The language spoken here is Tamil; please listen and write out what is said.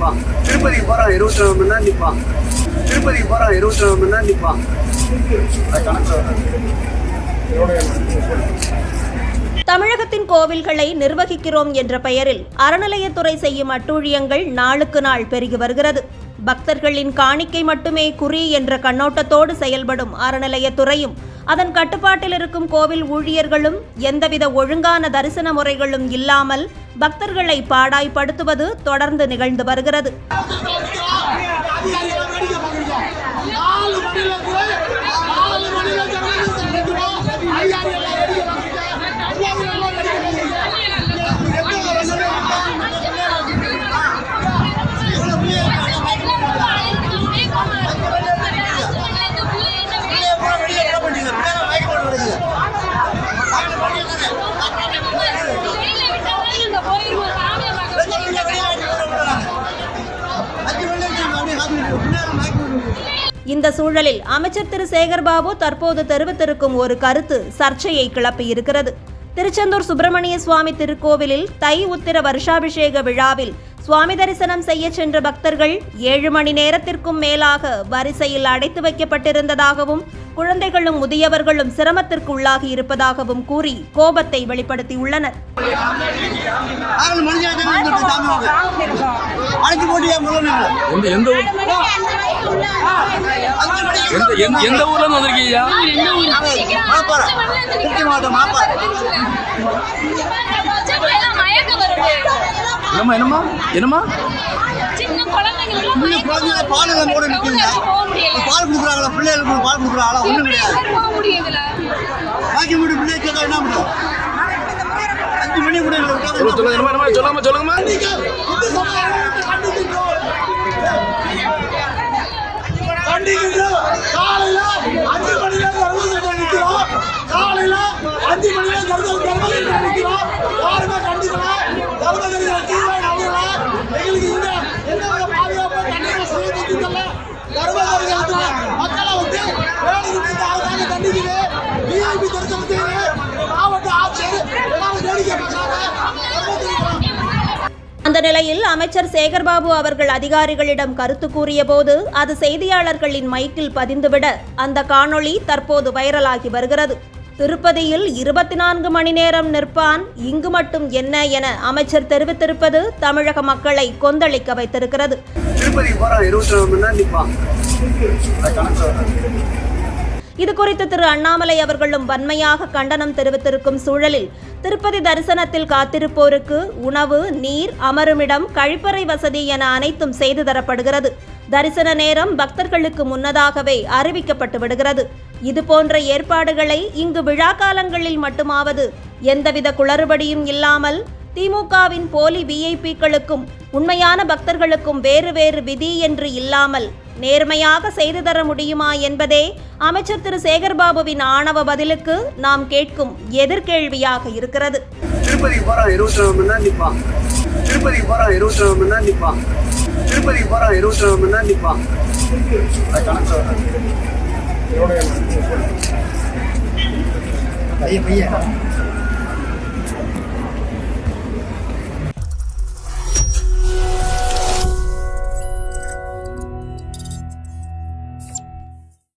நிற்பான். திருப்பதிக்கு போகிறான் 24 மணி நேரம் நிற்பான். திருப்பதிக்கு போகிறான் 24 மணி நேரம் நிற்பான். தமிழகத்தின் கோவில்களை நிர்வகிக்கிறோம் என்ற பெயரில் அறநிலையத்துறை செய்யும் அட்டூழியங்கள் நாளுக்கு நாள் பெருகி வருகிறது. பக்தர்களின் காணிக்கை மட்டுமே குறி என்ற கண்ணோட்டத்தோடு செயல்படும் அறநிலையத்துறையும் அதன் கட்டுப்பாட்டில் இருக்கும் கோவில் ஊழியர்களும் எந்தவித ஒழுங்கான தரிசன முறைகளும் இல்லாமல் பக்தர்களை பாடாய்படுத்துவது தொடர்ந்து நிகழ்ந்து வருகிறது. இந்த சூழலில் அமைச்சர் திரு சேகர்பாபு தற்போது தெரிவித்திருக்கும் ஒரு கருத்து சர்ச்சையை கிளப்பியிருக்கிறது. திருச்செந்தூர் சுப்பிரமணிய சுவாமி திருக்கோவிலில் தை உத்திர வருஷாபிஷேக விழாவில் சுவாமி தரிசனம் செய்ய சென்ற பக்தர்கள் 7 மணி நேரத்திற்கும் மேலாக வரிசையில் அடைத்து வைக்கப்பட்டிருந்ததாகவும் குழந்தைகளும் முதியவர்களும் சிரமத்திற்கு உள்ளாகி இருப்பதாகவும் கூறி கோபத்தை வெளிப்படுத்தியுள்ளனர். என்னமா பால் கொடுக்குறாங்களா பிள்ளைகளுக்கு பால் கொடுக்குறாங்களா ஒன்றும் கிடையாது. பாக்கி வீடு பிள்ளை கேட்க என்ன முடியும்? 5 மணி கூட சொல்லுங்கம்மா காலையில 5 மணில நிற்கிறோம். காலையில 5 மணில நிற்கிறோம். யாருமே கண்டிக்கல. எங்களுக்கு எந்த பாதுகாப்பு தண்ணீரை சுயத்திட்டல மக்களை வந்து வேலைக்கு தண்டிக்குது. விஐபி தரிசனத்தை மாவட்ட ஆட்சியர் வேடிக்கை பார்க்கறாங்க. அந்த நிலையில் அமைச்சர் சேகர்பாபு அவர்கள் அதிகாரிகளிடம் கருத்து கூறிய போது அது செய்தியாளர்களின் மைக்கில் பதிந்துவிட அந்த காணொளி தற்போது வைரலாகி வருகிறது. திருப்பதியில் 24 மணி நேரம் நிற்பான், இங்கு மட்டும் என்ன என அமைச்சர் தெரிவித்திருப்பது தமிழக மக்களை கொந்தளிக்க வைத்திருக்கிறது. இது குறித்து திரு அண்ணாமலை அவர்களும் வன்மையாக கண்டனம் தெரிவித்திருக்கும் சூழலில் திருப்பதி தரிசனத்தில் காத்திருப்போருக்கு உணவு, நீர், அமருமிடம், கழிப்பறை வசதி என அனைத்தும் செய்து தரப்படுகிறது. தரிசன நேரம் பக்தர்களுக்கு முன்னதாகவே அறிவிக்கப்பட்டு விடுகிறது. இதுபோன்ற ஏற்பாடுகளை இங்கு விழா காலங்களில் மட்டுமாவது எந்தவித குளறுபடியும் இல்லாமல் திமுகவின் போலி விஐபிக்களுக்கும் உண்மையான பக்தர்களுக்கும் வேறு வேறு விதி என்று இல்லாமல் நேர்மையாக செய்து தர முடியுமா என்பதே அமைச்சர் திரு சேகர்பாபுவின் ஆணவ பதிலுக்கு நாம் கேட்கும் எதிர்கேள்வியாக இருக்கிறது. திருப்பதி போறான் 24 மணி நேரம் நிற்பான். திருப்பதி போறான் 24 மணி நேரம் நிற்பான். திருப்பதி போறான் 24 மணி நேரம் நிற்பான். பையன்